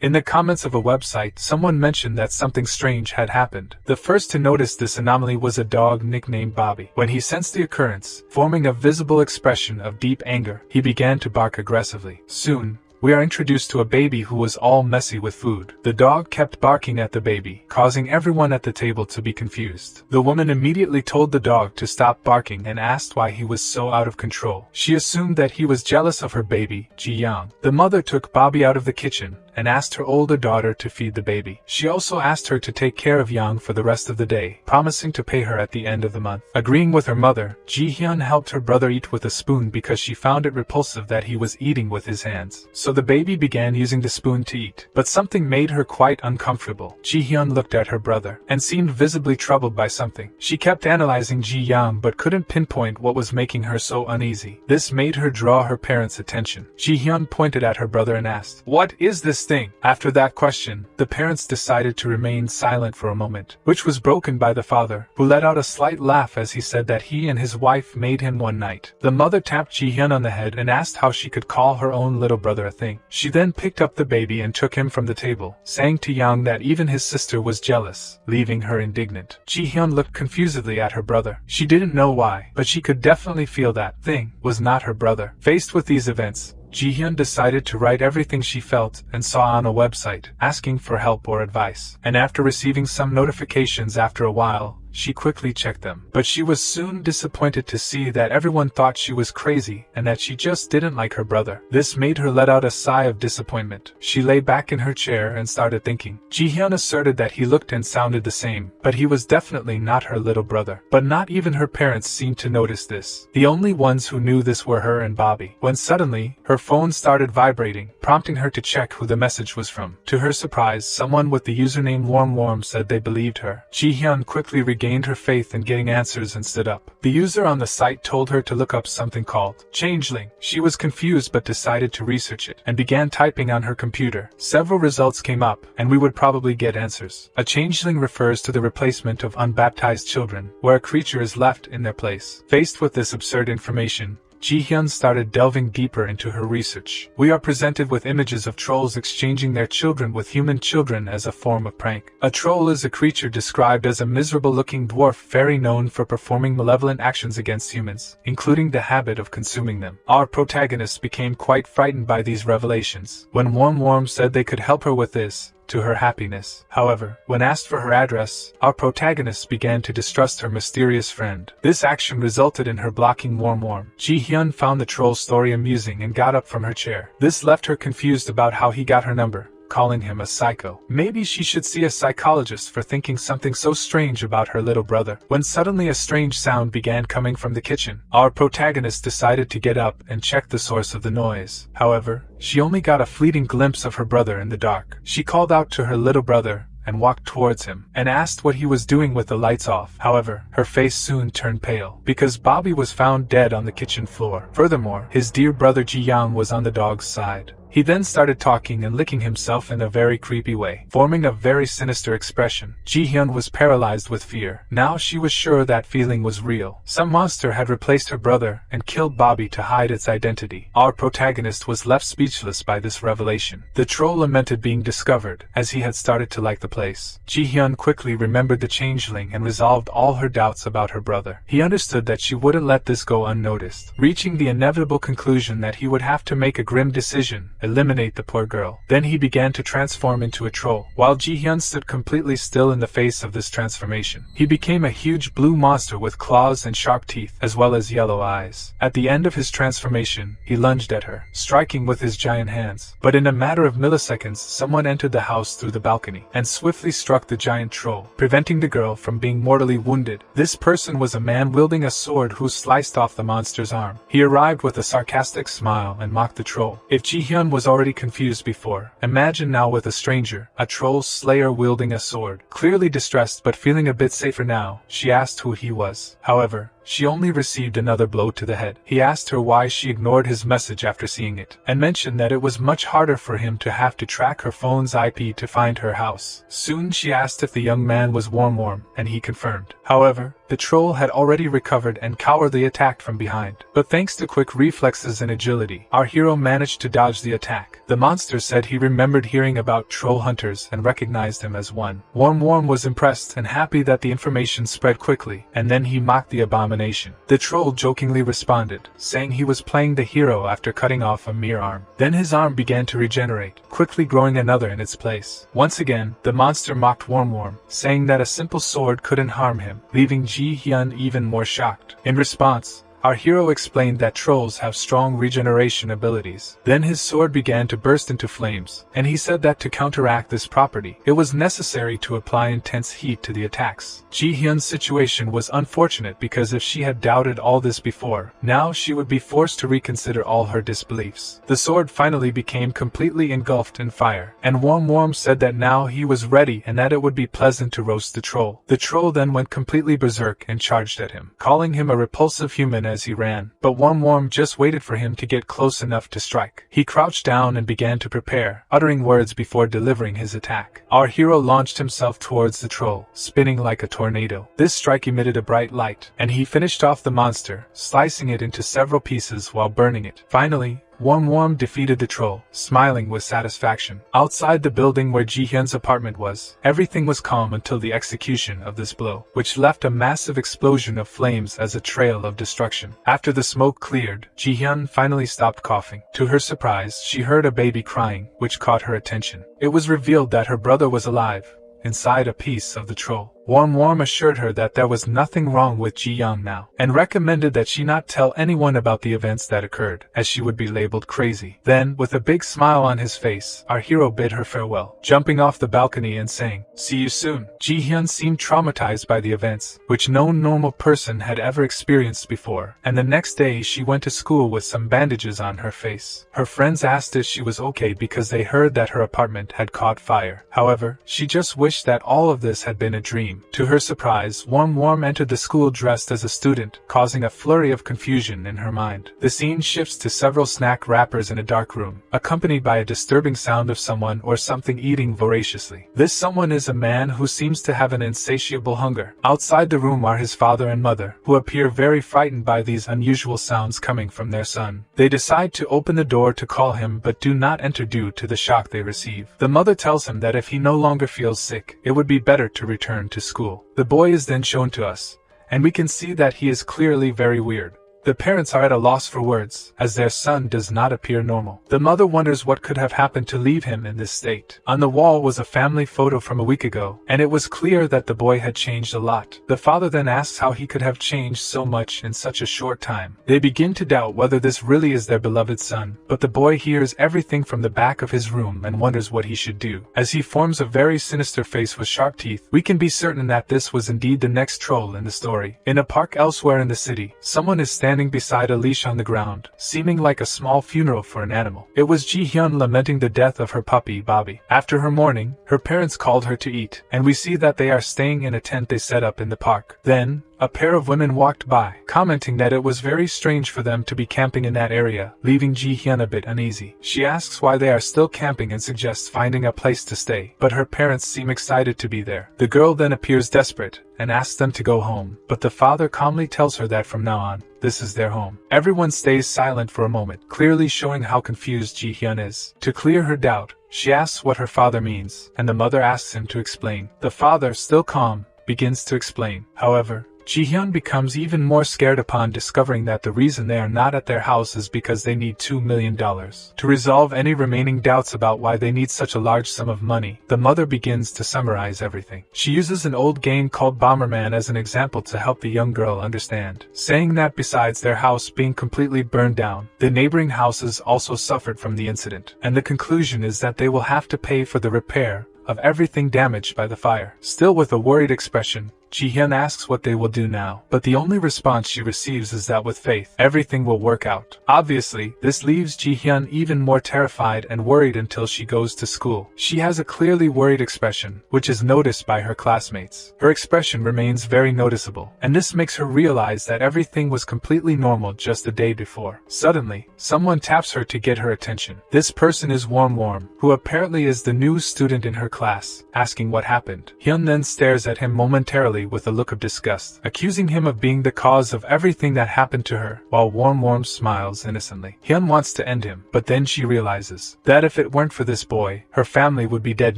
In the comments of a website, someone mentioned that something strange had happened. The first to notice this anomaly was a dog nicknamed Bobby. When he sensed the occurrence, forming a visible expression of deep anger, he began to bark aggressively. Soon, we are introduced to a baby who was all messy with food. The dog kept barking at the baby, causing everyone at the table to be confused. The woman immediately told the dog to stop barking and asked why he was so out of control. She assumed that he was jealous of her baby, Ji-Hyun. The mother took Bobby out of the kitchen and asked her older daughter to feed the baby. She also asked her to take care of Yang for the rest of the day, promising to pay her at the end of the month. Agreeing with her mother, Ji-Hyun helped her brother eat with a spoon because she found it repulsive that he was eating with his hands. So the baby began using the spoon to eat, but something made her quite uncomfortable. Ji-Hyun looked at her brother and seemed visibly troubled by something. She kept analyzing Ji-Hyun but couldn't pinpoint what was making her so uneasy. This made her draw her parents' attention. Ji-Hyun pointed at her brother and asked, "What is this thing?" After that question, the parents decided to remain silent for a moment, which was broken by the father, who let out a slight laugh as he said that he and his wife made him one night. The mother tapped Ji-Hyun on the head and asked how she could call her own little brother a thing. She then picked up the baby and took him from the table, saying to Yang that even his sister was jealous, leaving her indignant. Ji-Hyun looked confusedly at her brother. She didn't know why, but she could definitely feel that thing was not her brother. Faced with these events, Ji-Hyun decided to write everything she felt and saw on a website, asking for help or advice. And after receiving some notifications after a while, she quickly checked them. But she was soon disappointed to see that everyone thought she was crazy and that she just didn't like her brother. This made her let out a sigh of disappointment. She lay back in her chair and started thinking. Ji-Hyun asserted that he looked and sounded the same, but he was definitely not her little brother. But not even her parents seemed to notice this. The only ones who knew this were her and Bobby. When suddenly, her phone started vibrating, prompting her to check who the message was from. To her surprise, someone with the username WarmWarm said they believed her. Ji-Hyun quickly regained her faith in getting answers and stood up. The user on the site told her to look up something called changeling. She was confused but decided to research it and began typing on her computer. Several results came up, and we would probably get answers. A changeling refers to the replacement of unbaptized children, where a creature is left in their place. Faced with this absurd information, Ji-Hyun started delving deeper into her research. We are presented with images of trolls exchanging their children with human children as a form of prank. A troll is a creature described as a miserable-looking dwarf fairy known for performing malevolent actions against humans, including the habit of consuming them. Our protagonist became quite frightened by these revelations. When WarmWarm said they could help her with this, to her happiness. However, when asked for her address, our protagonist began to distrust her mysterious friend. This action resulted in her blocking WarmWarm. Ji-Hyun found the troll story amusing and got up from her chair. This left her confused about how he got her number, calling him a psycho. Maybe she should see a psychologist for thinking something so strange about her little brother. When suddenly a strange sound began coming from the kitchen, our protagonist decided to get up and check the source of the noise. However, she only got a fleeting glimpse of her brother in the dark. She called out to her little brother and walked towards him, and asked what he was doing with the lights off. However, her face soon turned pale, because Bobby was found dead on the kitchen floor. Furthermore, his dear brother Ji-Hyun was on the dog's side. He then started talking and licking himself in a very creepy way, forming a very sinister expression. Ji-Hyun was paralyzed with fear. Now she was sure that feeling was real. Some monster had replaced her brother and killed Bobby to hide its identity. Our protagonist was left speechless by this revelation. The troll lamented being discovered, as he had started to like the place. Ji-Hyun quickly remembered the changeling and resolved all her doubts about her brother. He understood that she wouldn't let this go unnoticed, reaching the inevitable conclusion that he would have to make a grim decision: eliminate the poor girl. Then he began to transform into a troll. While Ji-Hyun stood completely still in the face of this transformation, he became a huge blue monster with claws and sharp teeth, as well as yellow eyes. At the end of his transformation, he lunged at her, striking with his giant hands. But in a matter of milliseconds, someone entered the house through the balcony, and swiftly struck the giant troll, preventing the girl from being mortally wounded. This person was a man wielding a sword who sliced off the monster's arm. He arrived with a sarcastic smile and mocked the troll. If Ji-Hyun was already confused before, imagine now with a stranger, a troll slayer wielding a sword. Clearly distressed but feeling a bit safer now, she asked who he was. However, she only received another blow to the head. He asked her why she ignored his message after seeing it, and mentioned that it was much harder for him to have to track her phone's IP to find her house. Soon she asked if the young man was warm, and he confirmed. However, the troll had already recovered and cowardly attacked from behind. But thanks to quick reflexes and agility, our hero managed to dodge the attack. The monster said he remembered hearing about troll hunters and recognized him as one. Warm was impressed and happy that the information spread quickly, and then he mocked the abomination. The troll jokingly responded, saying he was playing the hero after cutting off a mere arm. Then his arm began to regenerate, quickly growing another in its place. Once again, the monster mocked Warm, saying that a simple sword couldn't harm him, leaving Ji-Hyun even more shocked. In response, our hero explained that trolls have strong regeneration abilities. Then his sword began to burst into flames, and he said that to counteract this property, it was necessary to apply intense heat to the attacks. Ji-Hyun's situation was unfortunate because if she had doubted all this before, now she would be forced to reconsider all her disbeliefs. The sword finally became completely engulfed in fire, and Warm said that now he was ready and that it would be pleasant to roast the troll. The troll then went completely berserk and charged at him, calling him a repulsive human as he ran, but Warm just waited for him to get close enough to strike. He crouched down and began to prepare, uttering words before delivering his attack. Our hero launched himself towards the troll, spinning like a tornado. This strike emitted a bright light, and he finished off the monster, slicing it into several pieces while burning it. Finally, Warm defeated the troll, smiling with satisfaction. Outside the building where Ji-Hyun's apartment was, everything was calm until the execution of this blow, which left a massive explosion of flames as a trail of destruction. After the smoke cleared, Ji-Hyun finally stopped coughing. To her surprise, she heard a baby crying, which caught her attention. It was revealed that her brother was alive, inside a piece of the troll. Warm assured her that there was nothing wrong with Ji-Hyun now, and recommended that she not tell anyone about the events that occurred, as she would be labeled crazy. Then, with a big smile on his face, our hero bid her farewell, jumping off the balcony and saying, "See you soon." Ji-Hyun seemed traumatized by the events, which no normal person had ever experienced before, and the next day she went to school with some bandages on her face. Her friends asked if she was okay because they heard that her apartment had caught fire. However, she just wished that all of this had been a dream. To her surprise, Warm entered the school dressed as a student, causing a flurry of confusion in her mind. The scene shifts to several snack wrappers in a dark room, accompanied by a disturbing sound of someone or something eating voraciously. This someone is a man who seems to have an insatiable hunger. Outside the room are his father and mother, who appear very frightened by these unusual sounds coming from their son. They decide to open the door to call him but do not enter due to the shock they receive. The mother tells him that if he no longer feels sick, it would be better to return to school. The boy is then shown to us, and we can see that he is clearly very weird. The parents are at a loss for words, as their son does not appear normal. The mother wonders what could have happened to leave him in this state. On the wall was a family photo from a week ago, and it was clear that the boy had changed a lot. The father then asks how he could have changed so much in such a short time. They begin to doubt whether this really is their beloved son, but the boy hears everything from the back of his room and wonders what he should do. As he forms a very sinister face with sharp teeth, we can be certain that this was indeed the next troll in the story. In a park elsewhere in the city, someone is standing beside a leash on the ground, seeming like a small funeral for an animal. It was Ji-Hyun lamenting the death of her puppy, Bobby. After her mourning, her parents called her to eat, and we see that they are staying in a tent they set up in the park. Then, a pair of women walked by, commenting that it was very strange for them to be camping in that area, leaving Ji-Hyun a bit uneasy. She asks why they are still camping and suggests finding a place to stay, but her parents seem excited to be there. The girl then appears desperate, and asks them to go home, but the father calmly tells her that from now on, this is their home. Everyone stays silent for a moment, clearly showing how confused Ji-Hyun is. To clear her doubt, she asks what her father means, and the mother asks him to explain. The father, still calm, begins to explain. However, Ji-Hyun becomes even more scared upon discovering that the reason they are not at their house is because they need $2 million. To resolve any remaining doubts about why they need such a large sum of money, the mother begins to summarize everything. She uses an old game called Bomberman as an example to help the young girl understand, saying that besides their house being completely burned down, the neighboring houses also suffered from the incident, and the conclusion is that they will have to pay for the repair of everything damaged by the fire. Still with a worried expression, Ji-Hyun asks what they will do now, but the only response she receives is that with faith, everything will work out. Obviously, this leaves Ji-Hyun even more terrified and worried until she goes to school. She has a clearly worried expression, which is noticed by her classmates. Her expression remains very noticeable, and this makes her realize that everything was completely normal just the day before. Suddenly, someone taps her to get her attention. This person is Warm, who apparently is the new student in her class, asking what happened. Hyun then stares at him momentarily with a look of disgust, accusing him of being the cause of everything that happened to her, while Warm smiles innocently. Hyun wants to end him, but then she realizes that if it weren't for this boy, her family would be dead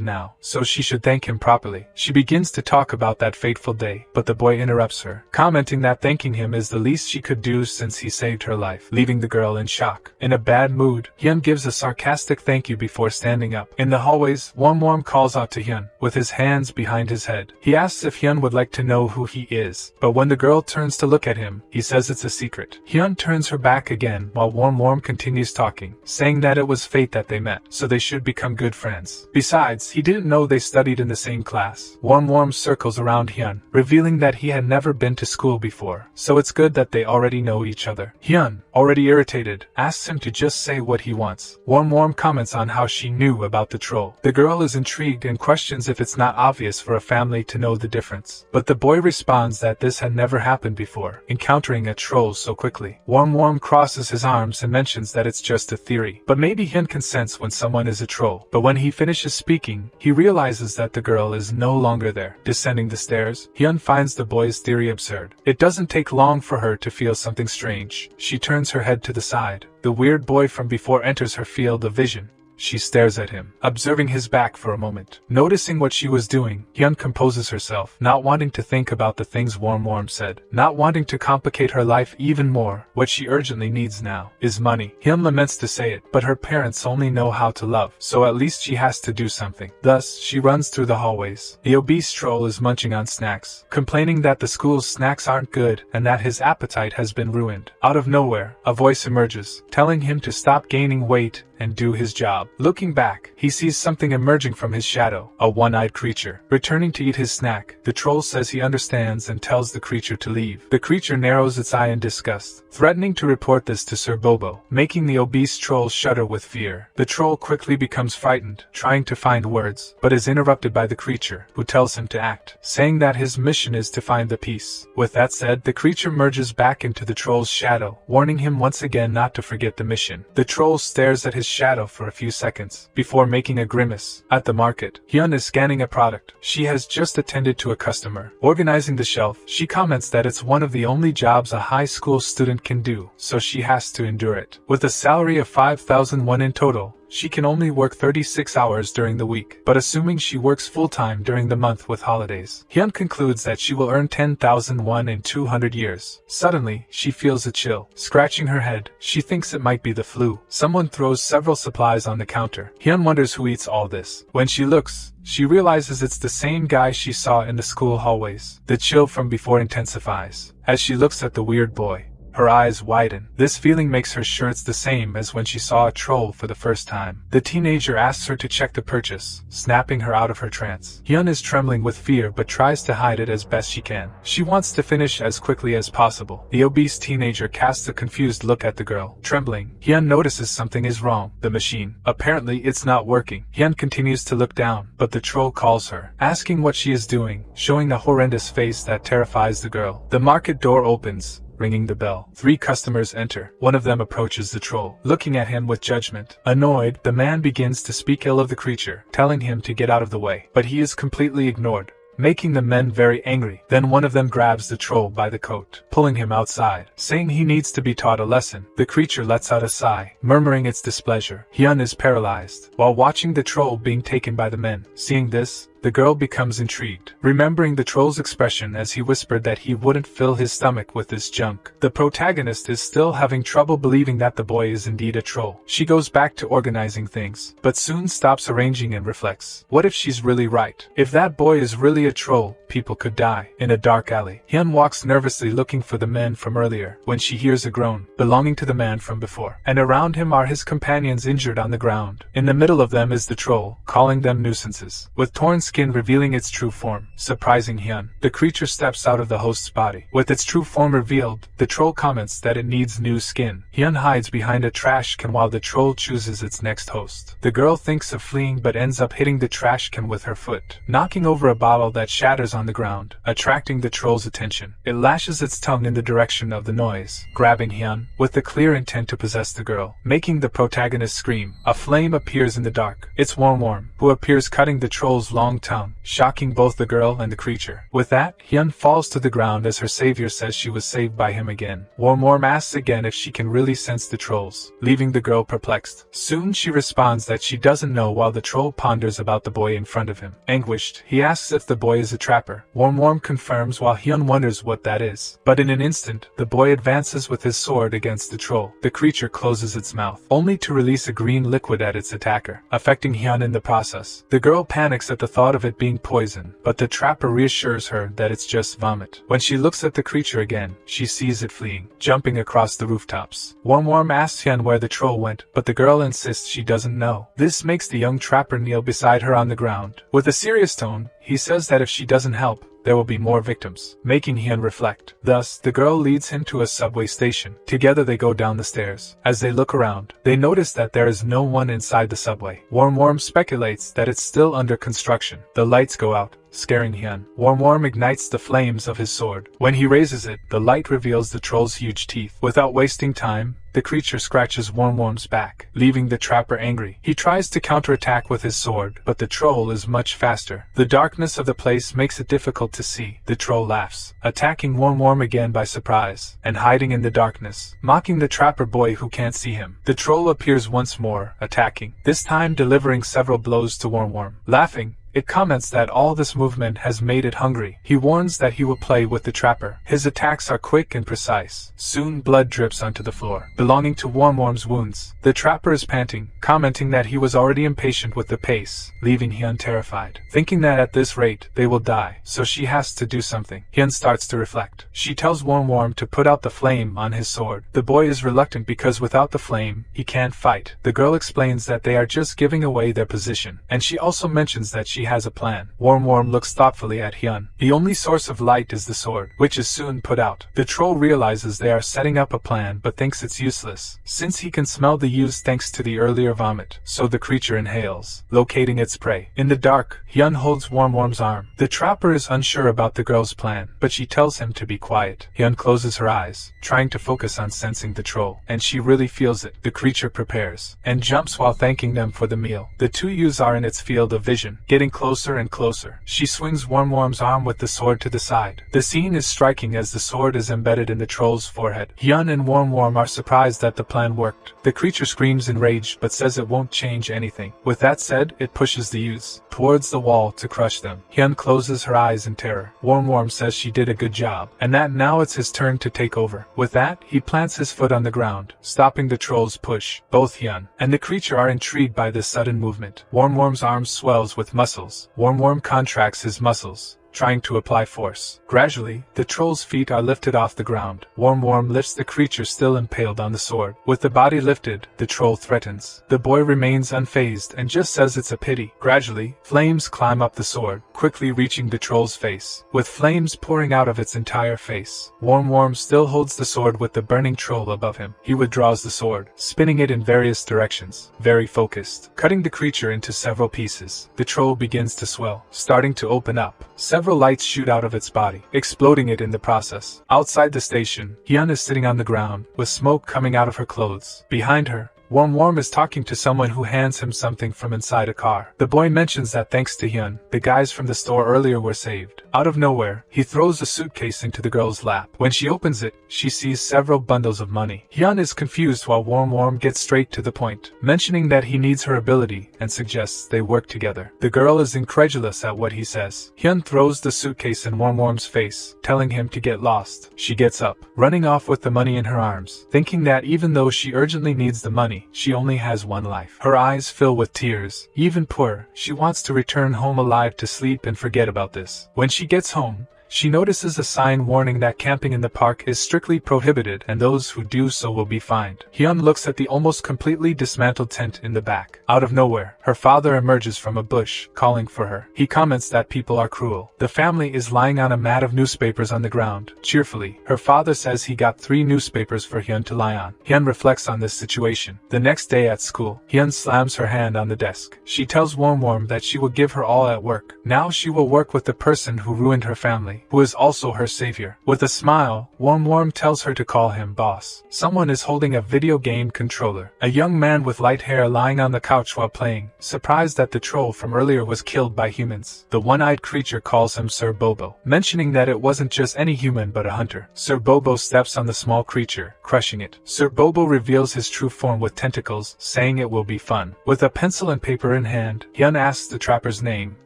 now, so she should thank him properly. She begins to talk about that fateful day, but the boy interrupts her, commenting that thanking him is the least she could do since he saved her life, leaving the girl in shock. In a bad mood, Hyun gives a sarcastic thank you before standing up. In the hallways, Warm calls out to Hyun, with his hands behind his head. He asks if Hyun would like to know who he is, but when the girl turns to look at him, he says it's a secret. Hyun turns her back again while Warm continues talking, saying that it was fate that they met, so they should become good friends. Besides, he didn't know they studied in the same class. Warm circles around Hyun, revealing that he had never been to school before, so it's good that they already know each other. Hyun, already irritated, asks him to just say what he wants. Warm comments on how she knew about the troll. The girl is intrigued and questions if it's not obvious for a family to know the difference, but the boy responds that this had never happened before, encountering a troll so quickly. Warm crosses his arms and mentions that it's just a theory, but maybe Hyun can sense when someone is a troll. But when he finishes speaking, he realizes that the girl is no longer there. Descending the stairs, Hyun finds the boy's theory absurd. It doesn't take long for her to feel something strange. She turns her head to the side. The weird boy from before enters her field of vision. She stares at him, observing his back for a moment. Noticing what she was doing, Hyun composes herself, not wanting to think about the things Warm said, not wanting to complicate her life even more. What she urgently needs now is money. Hyun laments to say it, but her parents only know how to love, so at least she has to do something. Thus, she runs through the hallways. The obese troll is munching on snacks, complaining that the school's snacks aren't good and that his appetite has been ruined. Out of nowhere, a voice emerges, telling him to stop gaining weight and do his job. Looking back, he sees something emerging from his shadow, a one-eyed creature. Returning to eat his snack, the troll says he understands and tells the creature to leave. The creature narrows its eye in disgust, threatening to report this to Sir Bobo, making the obese troll shudder with fear. The troll quickly becomes frightened, trying to find words, but is interrupted by the creature, who tells him to act, saying that his mission is to find the peace. With that said, the creature merges back into the troll's shadow, warning him once again not to forget the mission. The troll stares at his shadow for a few seconds, before making a grimace. At the market, Hyun is scanning a product. She has just attended to a customer. Organizing the shelf, she comments that it's one of the only jobs a high school student can do, so she has to endure it. With a salary of 5,000 won in total, she can only work 36 hours during the week, but assuming she works full-time during the month with holidays, Hyun concludes that she will earn 10,000 won in 200 years. Suddenly, she feels a chill. Scratching her head, she thinks it might be the flu. Someone throws several supplies on the counter. Hyun wonders who eats all this. When she looks, she realizes it's the same guy she saw in the school hallways. The chill from before intensifies. As she looks at the weird boy, her eyes widen. This feeling makes her sure it's the same as when she saw a troll for the first time. The teenager asks her to check the purchase, snapping her out of her trance. Hyun is trembling with fear but tries to hide it as best she can. She wants to finish as quickly as possible. The obese teenager casts a confused look at the girl. Trembling, Hyun notices something is wrong. The machine. Apparently it's not working. Hyun continues to look down, but the troll calls her, asking what she is doing, showing the horrendous face that terrifies the girl. The market door opens, ringing the bell. 3 customers enter. One of them approaches the troll, looking at him with judgment. Annoyed, the man begins to speak ill of the creature, telling him to get out of the way, but he is completely ignored, making the men very angry. Then one of them grabs the troll by the coat, pulling him outside, saying he needs to be taught a lesson. The creature lets out a sigh, murmuring its displeasure. Hyun is paralyzed, while watching the troll being taken by the men. Seeing this, the girl becomes intrigued, remembering the troll's expression as he whispered that he wouldn't fill his stomach with this junk. The protagonist is still having trouble believing that the boy is indeed a troll. She goes back to organizing things, but soon stops arranging and reflects. What if she's really right? If that boy is really a troll, people could die. In a dark alley, Hyun walks nervously looking for the men from earlier, when she hears a groan, belonging to the man from before. And around him are his companions injured on the ground. In the middle of them is the troll, calling them nuisances, with torn skin revealing its true form. Surprising Hyun, the creature steps out of the host's body. With its true form revealed, the troll comments that it needs new skin. Hyun hides behind a trash can while the troll chooses its next host. The girl thinks of fleeing but ends up hitting the trash can with her foot, knocking over a bottle that shatters on the ground, attracting the troll's attention. It lashes its tongue in the direction of the noise, grabbing Hyun, with the clear intent to possess the girl, making the protagonist scream. A flame appears in the dark. It's Worm, who appears cutting the troll's long tongue, shocking both the girl and the creature. With that, Hyun falls to the ground as her savior says she was saved by him again. Worm asks again if she can really sense the trolls, leaving the girl perplexed. Soon she responds that she doesn't know while the troll ponders about the boy in front of him. Anguished, he asks if the boy is a trapper. Worm confirms while Hyun wonders what that is. But in an instant, the boy advances with his sword against the troll. The creature closes its mouth, only to release a green liquid at its attacker, affecting Hyun in the process. The girl panics at the thought of it being poison, but the trapper reassures her that it's just vomit. When she looks at the creature again, she sees it fleeing, jumping across the rooftops. Worm asks Hyun where the troll went, but the girl insists she doesn't know. This makes the young trapper kneel beside her on the ground. With a serious tone, he says that if she doesn't help, there will be more victims, making Hyun reflect. Thus, the girl leads him to a subway station. Together they go down the stairs. As they look around, they notice that there is no one inside the subway. Worm speculates that it's still under construction. The lights go out, scaring Hyun. Worm ignites the flames of his sword. When he raises it, the light reveals the troll's huge teeth. Without wasting time, the creature scratches Worm's back, leaving the trapper angry. He tries to counterattack with his sword, but the troll is much faster. The darkness of the place makes it difficult to see. The troll laughs, attacking Worm again by surprise, and hiding in the darkness, mocking the trapper boy who can't see him. The troll appears once more, attacking, this time delivering several blows to Worm. Laughing, it comments that all this movement has made it hungry. He warns that he will play with the trapper. His attacks are quick and precise. Soon blood drips onto the floor, belonging to Worm's wounds. The trapper is panting, commenting that he was already impatient with the pace, leaving Hyun terrified, thinking that at this rate, they will die, so she has to do something. Hyun starts to reflect. She tells Worm to put out the flame on his sword. The boy is reluctant because without the flame, he can't fight. The girl explains that they are just giving away their position, and she also mentions that she has a plan. Worm looks thoughtfully at Hyun. The only source of light is the sword, which is soon put out. The troll realizes they are setting up a plan but thinks it's useless, since he can smell the use thanks to the earlier vomit, so the creature inhales, locating its prey. In the dark, Hyun holds Worm's arm. The trapper is unsure about the girl's plan, but she tells him to be quiet. Hyun closes her eyes, trying to focus on sensing the troll, and she really feels it. The creature prepares, and jumps while thanking them for the meal. The two youths are in its field of vision, getting closer and closer. She swings Worm's arm with the sword to the side. The scene is striking as the sword is embedded in the troll's forehead. Hyun and Worm are surprised that the plan worked. The creature screams enraged but says it won't change anything. With that said, it pushes the youths towards the wall to crush them. Hyun closes her eyes in terror. Worm says she did a good job, and that now it's his turn to take over. With that, he plants his foot on the ground, stopping the troll's push. Both Hyun and the creature are intrigued by this sudden movement. Worm's arm swells with muscles. Worm contracts his muscles, trying to apply force. Gradually, the troll's feet are lifted off the ground. Worm lifts the creature still impaled on the sword. With the body lifted, the troll threatens. The boy remains unfazed and just says it's a pity. Gradually, flames climb up the sword, quickly reaching the troll's face, with flames pouring out of its entire face. Worm still holds the sword with the burning troll above him. He withdraws the sword, spinning it in various directions, very focused, cutting the creature into several pieces. The troll begins to swell, starting to open up. Several lights shoot out of its body, exploding it in the process. Outside the station, Hyun is sitting on the ground, with smoke coming out of her clothes. Behind her, Worm is talking to someone who hands him something from inside a car. The boy mentions that thanks to Hyun, the guys from the store earlier were saved. Out of nowhere, he throws a suitcase into the girl's lap. When she opens it, she sees several bundles of money. Hyun is confused while Worm gets straight to the point, mentioning that he needs her ability and suggests they work together. The girl is incredulous at what he says. Hyun throws the suitcase in Worm's face, telling him to get lost. She gets up, running off with the money in her arms, thinking that even though she urgently needs the money, she only has one life. Her eyes fill with tears. Even poor, she wants to return home alive to sleep and forget about this. When she gets home, she notices a sign warning that camping in the park is strictly prohibited and those who do so will be fined. Hyun looks at the almost completely dismantled tent in the back. Out of nowhere, her father emerges from a bush, calling for her. He comments that people are cruel. The family is lying on a mat of newspapers on the ground. Cheerfully, her father says he got 3 newspapers for Hyun to lie on. Hyun reflects on this situation. The next day at school, Hyun slams her hand on the desk. She tells Worm that she will give her all at work. Now she will work with the person who ruined her family, who is also her savior. With a smile, Worm tells her to call him boss. Someone is holding a video game controller. A young man with light hair lying on the couch while playing, surprised that the troll from earlier was killed by humans. The one-eyed creature calls him Sir Bobo, mentioning that it wasn't just any human but a hunter. Sir Bobo steps on the small creature, crushing it. Sir Bobo reveals his true form with tentacles, saying it will be fun. With a pencil and paper in hand, Hyun asks the trapper's name.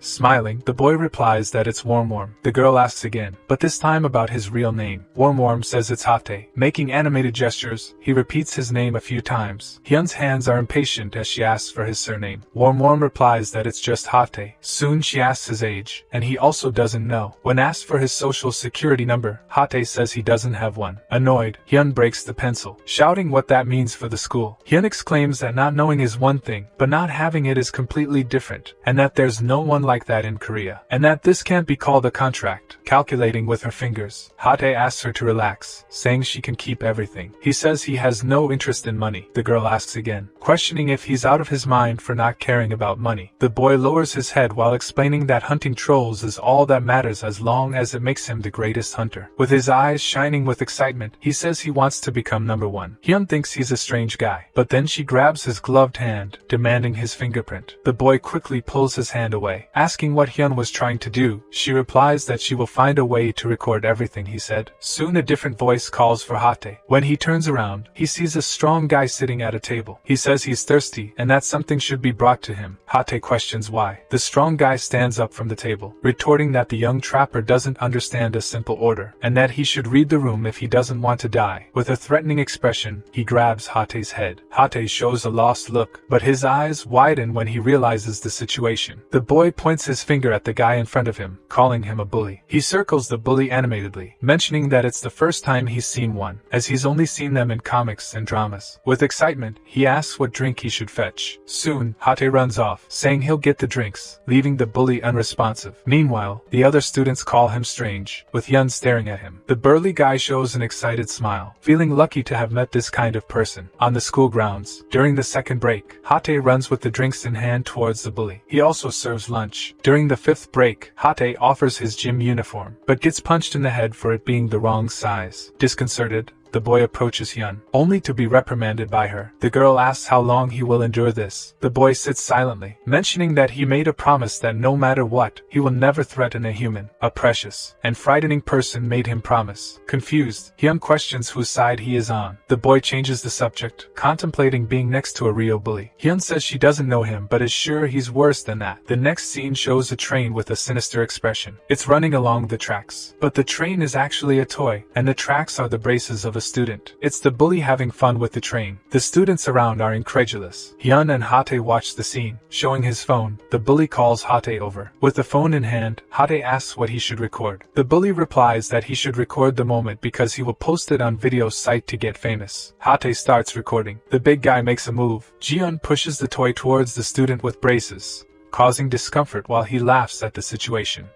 Smiling, the boy replies that it's Worm. The girl asks again, but this time about his real name. Worm says it's Hate. Making animated gestures, he repeats his name a few times. Hyun's hands are impatient as she asks for his surname. Worm replies that it's just Hate. Soon she asks his age, and he also doesn't know. When asked for his social security number, Hate says he doesn't have one. Annoyed, Hyun breaks the pencil, shouting what that means for the school. Hyun exclaims that not knowing is one thing, but not having it is completely different, and that there's no one like that in Korea, and that this can't be called a contract. Calculating with her fingers, Hate asks her to relax, saying she can keep everything. He says he has no interest in money. The girl asks again, questioning if he's out of his mind for not caring about money. The boy lowers his head while explaining that hunting trolls is all that matters as long as it makes him the greatest hunter. With his eyes shining with excitement, he says he wants to become number 1. Hyun thinks he's a strange guy, but then she grabs his gloved hand, demanding his fingerprint. The boy quickly pulls his hand away, asking what Hyun was trying to do. She replies that she will find a way to record everything he said. Soon a different voice calls for Hate. When he turns around, he sees a strong guy sitting at a table. He says he's thirsty and that something should be brought to him. Hate questions why. The strong guy stands up from the table, retorting that the young trapper doesn't understand a simple order, and that he should read the room if he doesn't want to die. With a threatening expression, he grabs Hate's head. Hate shows a lost look, but his eyes widen when he realizes the situation. The boy points his finger at the guy in front of him, calling him a bully. He circles the bully animatedly, mentioning that it's the first time he's seen one, as he's only seen them in comics and dramas. With excitement, he asks what drink he should fetch. Soon, Hate runs off, saying he'll get the drinks, leaving the bully unresponsive. Meanwhile, the other students call him strange, with Hyun staring at him. The burly guy shows an excited smile, feeling lucky to have met this kind of person. On the school grounds, during the second break, Hate runs with the drinks in hand towards the bully. He also serves lunch. During the 5th break, Hate offers his gym uniform, but gets punched in the head for it being the wrong size. Disconcerted, the boy approaches Hyun, only to be reprimanded by her. The girl asks how long he will endure this. The boy sits silently, mentioning that he made a promise that no matter what, he will never threaten a human. A precious and frightening person made him promise. Confused, Hyun questions whose side he is on. The boy changes the subject, contemplating being next to a real bully. Hyun says she doesn't know him but is sure he's worse than that. The next scene shows a train with a sinister expression. It's running along the tracks, but the train is actually a toy, and the tracks are the braces of a student. It's the bully having fun with the train. The students around are incredulous. Hyun and Hate watch the scene. Showing his phone, the bully calls Hate over. With the phone in hand, Hate asks what he should record. The bully replies that he should record the moment because he will post it on video site to get famous. Hate starts recording. The big guy makes a move. Ji-Hyun pushes the toy towards the student with braces, causing discomfort while he laughs at the situation.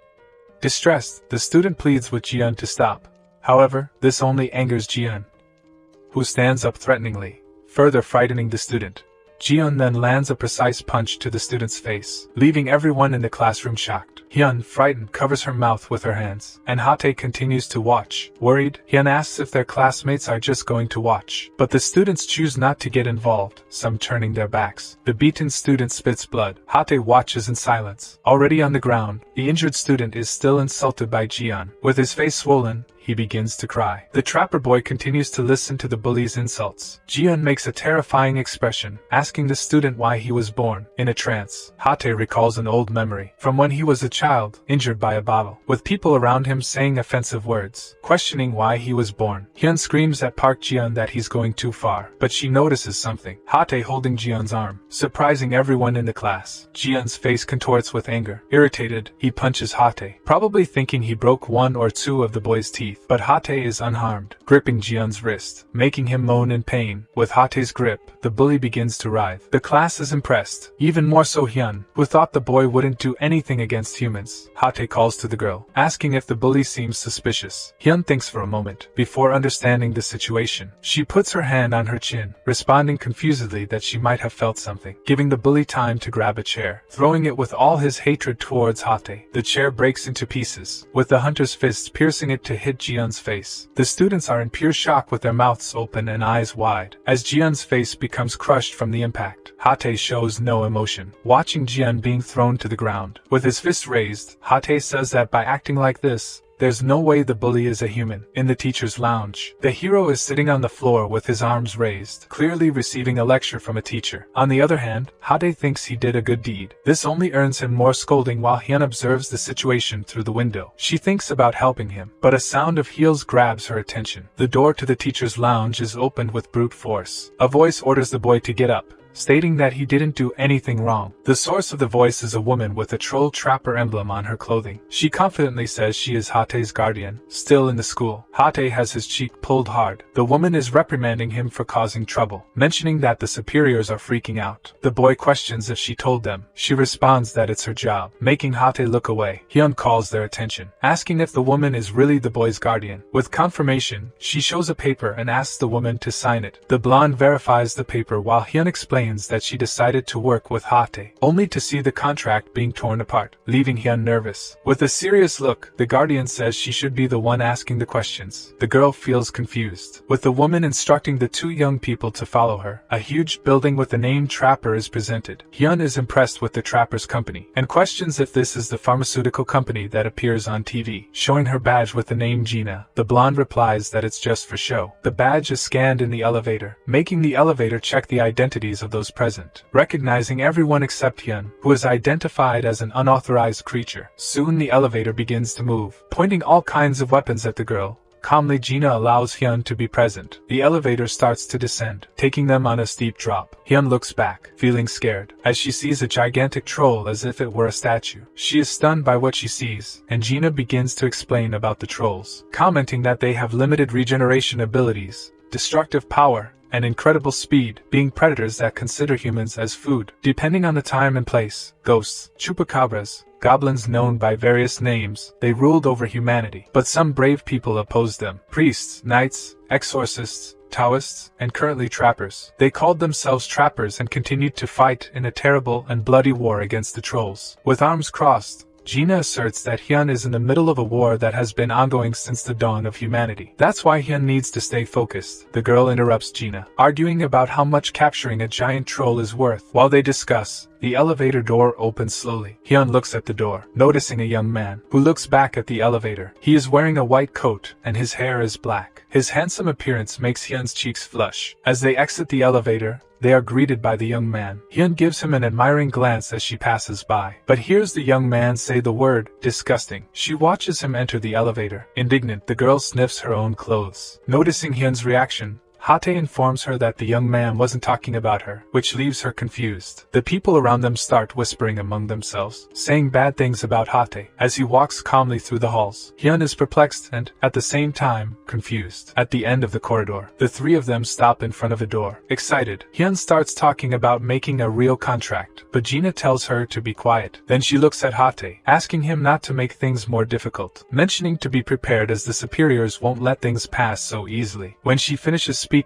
Distressed, the student pleads with Ji-Hyun to stop. However, this only angers Ji-Hyun, who stands up threateningly, further frightening the student. Ji-Hyun then lands a precise punch to the student's face, leaving everyone in the classroom shocked. Hyun, frightened, covers her mouth with her hands, and Hate continues to watch. Worried, Hyun asks if their classmates are just going to watch, but the students choose not to get involved, some turning their backs. The beaten student spits blood. Hate watches in silence. Already on the ground, the injured student is still insulted by Ji-Hyun. With his face swollen, he begins to cry. The trapper boy continues to listen to the bully's insults. Ji-Hyun makes a terrifying expression, asking the student why he was born. In a trance, Hate recalls an old memory from when he was a child. child, injured by a bottle, with people around him saying offensive words, questioning why he was born. Hyun screams at Park Ji-Hyun that he's going too far, but she notices something. Hate holding Ji-Hyun's arm, surprising everyone in the class. Ji-Hyun's face contorts with anger. Irritated, he punches Hate, probably thinking he broke one or two of the boy's teeth, but Hate is unharmed, gripping Ji-Hyun's wrist, making him moan in pain. With Hate's grip, the bully begins to writhe. The class is impressed, even more so Hyun, who thought the boy wouldn't do anything against humans. Hate calls to the girl, asking if the bully seems suspicious. Hyun thinks for a moment, before understanding the situation. She puts her hand on her chin, responding confusedly that she might have felt something, giving the bully time to grab a chair, throwing it with all his hatred towards Hate. The chair breaks into pieces, with the hunter's fist piercing it to hit Ji-Hyun's face. The students are in pure shock with their mouths open and eyes wide, as Ji-Hyun's face becomes crushed from the impact. Hate shows no emotion, watching Ji-Hyun being thrown to the ground. With his fist raised, Hate says that by acting like this, there's no way the bully is a human. In the teacher's lounge, the hero is sitting on the floor with his arms raised, clearly receiving a lecture from a teacher. On the other hand, Hade thinks he did a good deed. This only earns him more scolding while Hyun observes the situation through the window. She thinks about helping him, but a sound of heels grabs her attention. The door to the teacher's lounge is opened with brute force. A voice orders the boy to get up, stating that he didn't do anything wrong. The source of the voice is a woman with a troll trapper emblem on her clothing. She confidently says she is Hate's guardian, still in the school. Hate has his cheek pulled hard. The woman is reprimanding him for causing trouble, mentioning that the superiors are freaking out. The boy questions if she told them. She responds that it's her job, making Hate look away. Hyun calls their attention, asking if the woman is really the boy's guardian. With confirmation, she shows a paper and asks the woman to sign it. The blonde verifies the paper while Hyun explains that she decided to work with Hate, only to see the contract being torn apart, leaving Hyun nervous. With a serious look, the guardian says she should be the one asking the questions. The girl feels confused, with the woman instructing the two young people to follow her. A huge building with the name Trapper is presented. Hyun is impressed with the Trapper's company, and questions if this is the pharmaceutical company that appears on TV, showing her badge with the name Gina. The blonde replies that it's just for show. The badge is scanned in the elevator, making the elevator check the identities of those present, recognizing everyone except Hyun, who is identified as an unauthorized creature. Soon the elevator begins to move, pointing all kinds of weapons at the girl. Calmly, Gina allows Hyun to be present. The elevator starts to descend, taking them on a steep drop. Hyun looks back, feeling scared, as she sees a gigantic troll as if it were a statue. She is stunned by what she sees, and Gina begins to explain about the trolls, commenting that they have limited regeneration abilities, destructive power, and incredible speed, being predators that consider humans as food. Depending on the time and place, ghosts, chupacabras, goblins known by various names, they ruled over humanity. But some brave people opposed them. Priests, knights, exorcists, Taoists, and currently trappers. They called themselves trappers and continued to fight in a terrible and bloody war against the trolls. With arms crossed, Gina asserts that Hyun is in the middle of a war that has been ongoing since the dawn of humanity. That's why Hyun needs to stay focused. The girl interrupts Gina, arguing about how much capturing a giant troll is worth. While they discuss, the elevator door opens slowly. Hyun looks at the door, noticing a young man, who looks back at the elevator. He is wearing a white coat, and his hair is black. His handsome appearance makes Hyun's cheeks flush. As they exit the elevator, they are greeted by the young man. Hyun gives him an admiring glance as she passes by, but hears the young man say the word, disgusting. She watches him enter the elevator. Indignant, the girl sniffs her own clothes. Noticing Hyun's reaction, Hate informs her that the young man wasn't talking about her, which leaves her confused. The people around them start whispering among themselves, saying bad things about Hate. As he walks calmly through the halls, Hyun is perplexed and, at the same time, confused. At the end of the corridor, the three of them stop in front of a door. Excited, Hyun starts talking about making a real contract, but Gina tells her to be quiet. Then she looks at Hate, asking him not to make things more difficult, mentioning to be prepared as the superiors won't let things pass so easily. When she finishes speaking,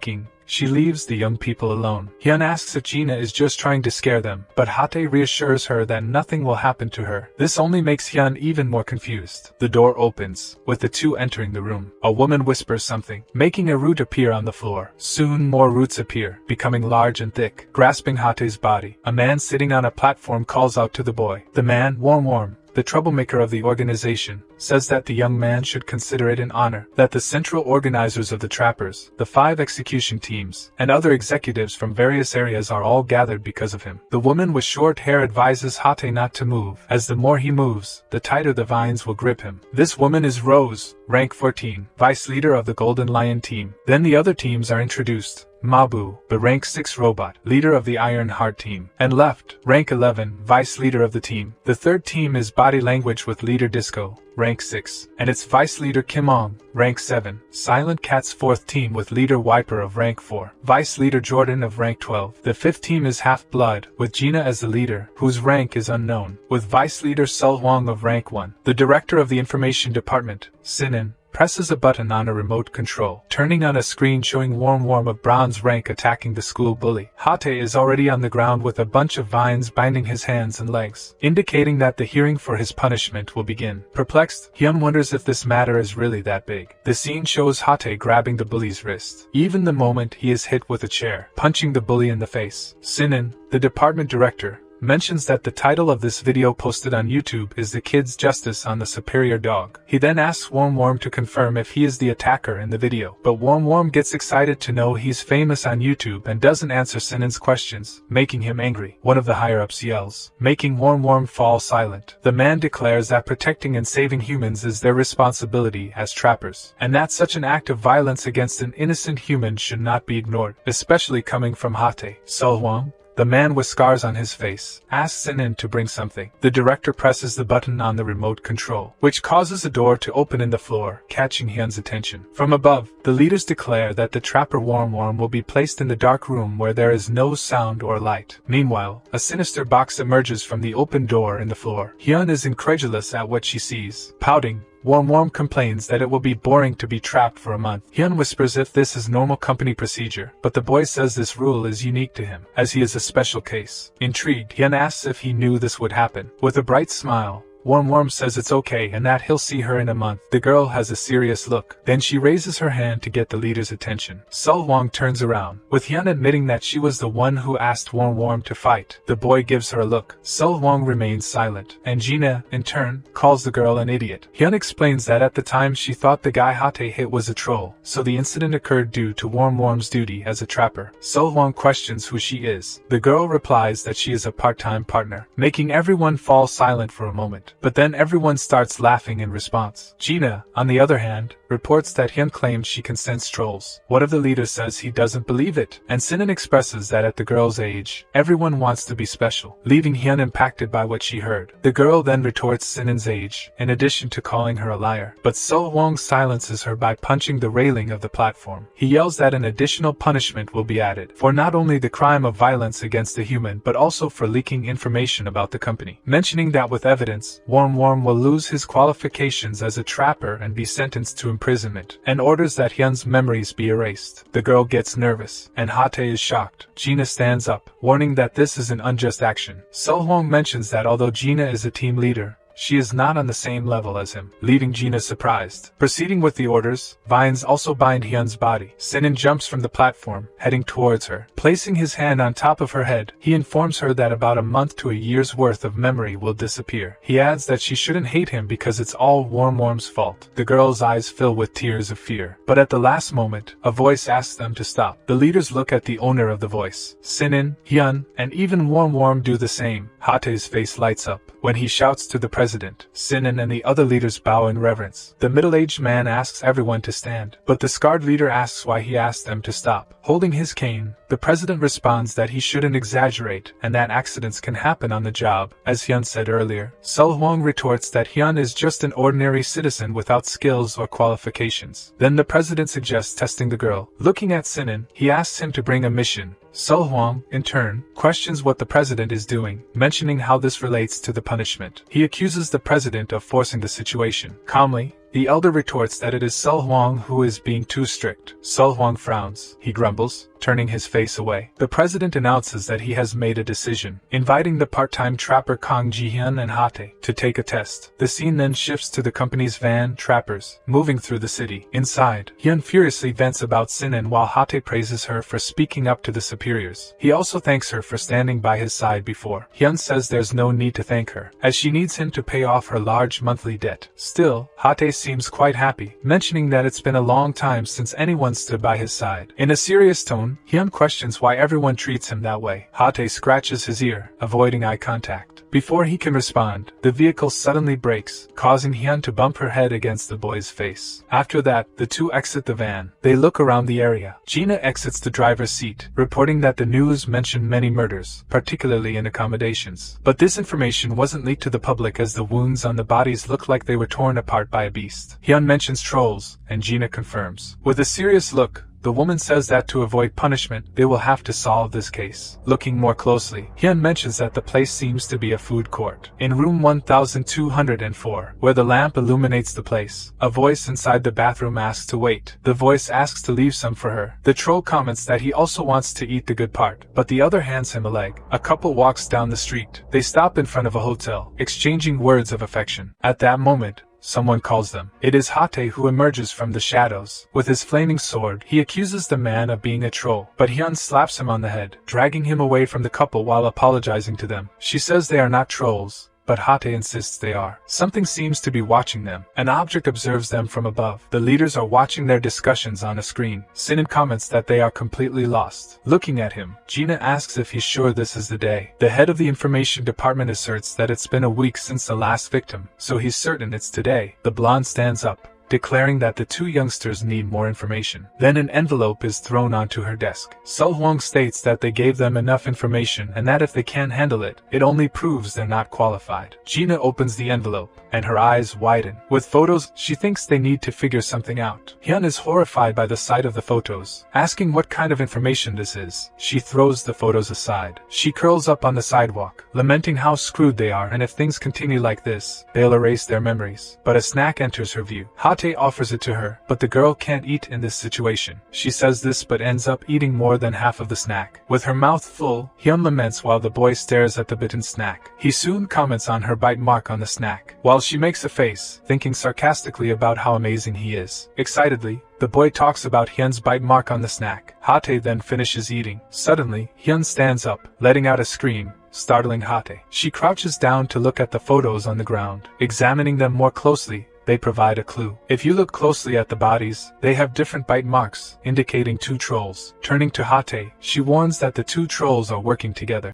she leaves the young people alone. Hyun asks if Gina is just trying to scare them, but Hate reassures her that nothing will happen to her. This only makes Hyun even more confused. The door opens, with the two entering the room. A woman whispers something, making a root appear on the floor. Soon more roots appear, becoming large and thick, grasping Hate's body. A man sitting on a platform calls out to the boy. The man, warm, the troublemaker of the organization, says that the young man should consider it an honor that the central organizers of the trappers, the 5 execution teams, and other executives from various areas are all gathered because of him. The woman with short hair advises Hate not to move, as the more he moves, the tighter the vines will grip him. This woman is Rose, rank 14, vice leader of the Golden Lion team. Then the other teams are introduced. Mabu, the rank 6 robot, leader of the Iron Heart team, and Left, rank 11, vice leader of the team. The third team is Body Language with leader Disco, rank 6, and its vice leader Kimong, rank 7. Silent Cat's fourth team with leader Wiper of rank 4, vice leader Jordan of rank 12. The fifth team is Half Blood, with Gina as the leader, whose rank is unknown, with vice leader Sul Huang of rank 1. The director of the information department, Sinan, presses a button on a remote control, turning on a screen showing Worm of bronze rank attacking the school bully. Hate is already on the ground with a bunch of vines binding his hands and legs, indicating that the hearing for his punishment will begin. Perplexed, Hyun wonders if this matter is really that big. The scene shows Hate grabbing the bully's wrist, even the moment he is hit with a chair, punching the bully in the face. Sinan, the department director, mentions that the title of this video posted on YouTube is The Kid's Justice on the Superior Dog. He then asks Worm to confirm if he is the attacker in the video, but Worm gets excited to know he's famous on YouTube and doesn't answer Sinan's questions, making him angry. One of the higher-ups yells, making Worm fall silent. The man declares that protecting and saving humans is their responsibility as trappers, and that such an act of violence against an innocent human should not be ignored, especially coming from Hate. Sul Huang, the man with scars on his face, asks Sinan to bring something. The director presses the button on the remote control, which causes a door to open in the floor, catching Hyun's attention. From above, the leaders declare that the trapper Worm will be placed in the dark room where there is no sound or light. Meanwhile, a sinister box emerges from the open door in the floor. Hyun is incredulous at what she sees. Pouting, Worm complains that it will be boring to be trapped for a month. Hyun whispers if this is normal company procedure, but the boy says this rule is unique to him, as he is a special case. Intrigued, Hyun asks if he knew this would happen. With a bright smile, Worm says it's okay and that he'll see her in a month. The girl has a serious look. Then she raises her hand to get the leader's attention. Sul Huang turns around, with Hyun admitting that she was the one who asked Worm to fight. The boy gives her a look. Sul Huang remains silent, and Gina, in turn, calls the girl an idiot. Hyun explains that at the time she thought the guy Hate hit was a troll, so the incident occurred due to Worm's duty as a trapper. Sul Huang questions who she is. The girl replies that she is a part-time partner, making everyone fall silent for a moment. But then everyone starts laughing in response. Gina, on the other hand, reports that Hyun claims she can sense trolls. One of the leaders says he doesn't believe it, and Sinan expresses that at the girl's age, everyone wants to be special, leaving Hyun impacted by what she heard. The girl then retorts Sinan's age, in addition to calling her a liar, but Sul Huang silences her by punching the railing of the platform. He yells that an additional punishment will be added, for not only the crime of violence against a human but also for leaking information about the company, mentioning that with evidence, Worm will lose his qualifications as a trapper and be sentenced to imprisonment, and orders that Hyun's memories be erased. The girl gets nervous, and Hate is shocked. Gina stands up, warning that this is an unjust action. Sul Huang mentions that although Gina is a team leader, she is not on the same level as him, leaving Gina surprised. Proceeding with the orders, vines also bind Hyun's body. Sinan jumps from the platform, heading towards her. Placing his hand on top of her head, he informs her that about a month to a year's worth of memory will disappear. He adds that she shouldn't hate him because it's all Worm's fault. The girl's eyes fill with tears of fear. But at the last moment, a voice asks them to stop. The leaders look at the owner of the voice. Sinan, Hyun, and even Worm do the same. Hate's face lights up when he shouts to the president. Sinan and the other leaders bow in reverence. The middle-aged man asks everyone to stand, but the scarred leader asks why he asked them to stop. Holding his cane, the president responds that he shouldn't exaggerate and that accidents can happen on the job. As Hyun said earlier, Sul Huang retorts that Hyun is just an ordinary citizen without skills or qualifications. Then the president suggests testing the girl. Looking at Sinan, he asks him to bring a mission. Sul Huang, in turn, questions what the president is doing, mentioning how this relates to the punishment. He accuses the president of forcing the situation. Calmly, the elder retorts that it is Sul Huang who is being too strict. Sul Huang frowns. He grumbles, turning his face away. The president announces that he has made a decision, inviting the part-time trapper Kang Ji-Hyun and Hate to take a test. The scene then shifts to the company's van, Trappers, moving through the city. Inside, Hyun furiously vents about Sinan while Hate praises her for speaking up to the superiors. He also thanks her for standing by his side before. Hyun says there's no need to thank her, as she needs him to pay off her large monthly debt. Still, Hate seems quite happy, mentioning that it's been a long time since anyone stood by his side. In a serious tone, Hyun questions why everyone treats him that way. Hate scratches his ear, avoiding eye contact. Before he can respond, the vehicle suddenly brakes, causing Hyun to bump her head against the boy's face. After that, the two exit the van. They look around the area. Gina exits the driver's seat, reporting that the news mentioned many murders, particularly in accommodations. But this information wasn't leaked to the public as the wounds on the bodies looked like they were torn apart by a beast. Hyun mentions trolls, and Gina confirms. With a serious look, the woman says that to avoid punishment, they will have to solve this case. Looking more closely, Hyun mentions that the place seems to be a food court. In room 1204, where the lamp illuminates the place, a voice inside the bathroom asks to wait. The voice asks to leave some for her. The troll comments that he also wants to eat the good part, but the other hands him a leg. A couple walks down the street. They stop in front of a hotel, exchanging words of affection. At that moment, someone calls them. It is Hate who emerges from the shadows. With his flaming sword, he accuses the man of being a troll, but Hyun slaps him on the head, dragging him away from the couple while apologizing to them. She says they are not trolls, but Hate insists they are. Something seems to be watching them. An object observes them from above. The leaders are watching their discussions on a screen. Sinan comments that they are completely lost. Looking at him, Gina asks if he's sure this is the day. The head of the information department asserts that it's been a week since the last victim, so he's certain it's today. The blonde stands up, declaring that the two youngsters need more information. Then an envelope is thrown onto her desk. Sul-Hwang states that they gave them enough information and that if they can't handle it, it only proves they're not qualified. Gina opens the envelope, and her eyes widen. With photos, she thinks they need to figure something out. Hyun is horrified by the sight of the photos, asking what kind of information this is. She throws the photos aside. She curls up on the sidewalk, lamenting how screwed they are, and if things continue like this, they'll erase their memories. But a snack enters her view. Hate offers it to her, but the girl can't eat in this situation. She says this but ends up eating more than half of the snack. With her mouth full, Hyun laments while the boy stares at the bitten snack. He soon comments on her bite mark on the snack, while she makes a face, thinking sarcastically about how amazing he is. Excitedly, the boy talks about Hyun's bite mark on the snack. Hate then finishes eating. Suddenly, Hyun stands up, letting out a scream, startling Hate. She crouches down to look at the photos on the ground. Examining them more closely, they provide a clue. If you look closely at the bodies, they have different bite marks, indicating two trolls. Turning to Hate, she warns that the two trolls are working together.